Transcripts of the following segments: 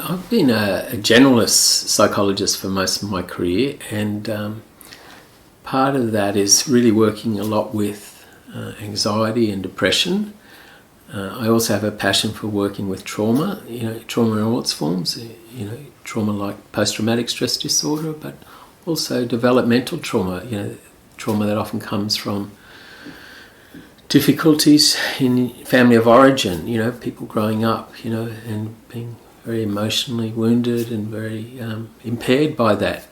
I've been a generalist psychologist for most of my career, and part of that is really working a lot with anxiety and depression. I also have a passion for working with trauma, trauma in all its forms, trauma like post-traumatic stress disorder, but also developmental trauma, trauma that often comes from difficulties in family of origin, people growing up, and being very emotionally wounded and very impaired by that.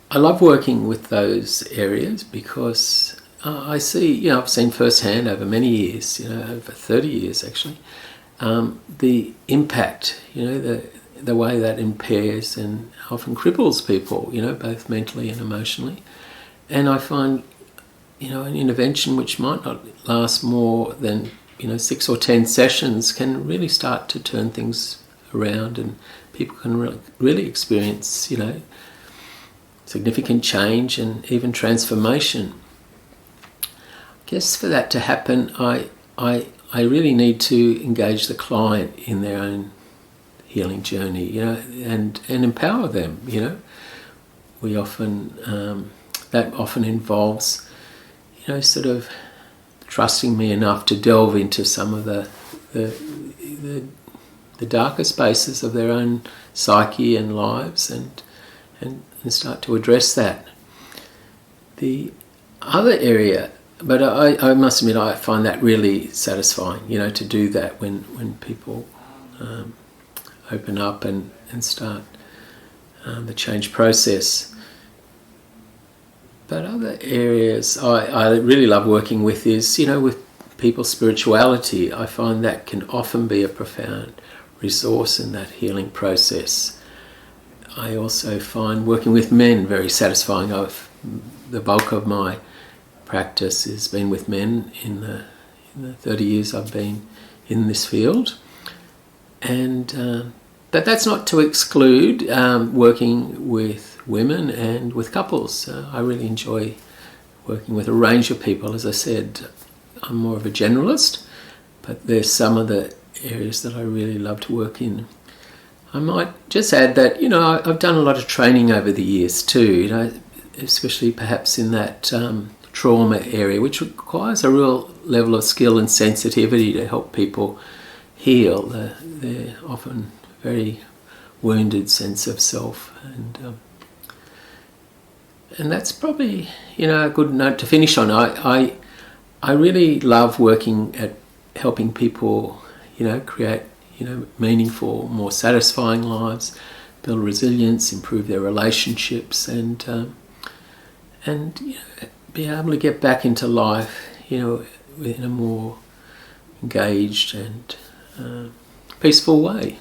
I love working with those areas because I see, I've seen firsthand over many years, over 30 years actually, the impact, the way that impairs and often cripples people, both mentally and emotionally. And I find, an intervention which might not last more than, 6 or 10 sessions can really start to turn things around, and people can really experience, significant change and even transformation. I guess for that to happen, I really need to engage the client in their own healing journey, and empower them. We often that often involves, sort of trusting me enough to delve into some of the darker spaces of their own psyche and lives, and start to address that. The other area, but I must admit, I find that really satisfying, to do that when people open up and start the change process. But other areas I really love working with is, with people's spirituality. I find that can often be a profound resource in that healing process. I also find working with men very satisfying. The bulk of my practice has been with men in the 30 years I've been in this field. And but that's not to exclude working with women and with couples. I really enjoy working with a range of people. As I said, I'm more of a generalist, but there's some of the areas that I really love to work in. I might just add that, I've done a lot of training over the years too, especially perhaps in that trauma area, which requires a real level of skill and sensitivity to help people heal their often very wounded sense of self. And that's probably, a good note to finish on. I really love working at helping people, create, meaningful, more satisfying lives, build resilience, improve their relationships, and be able to get back into life, in a more engaged and peaceful way.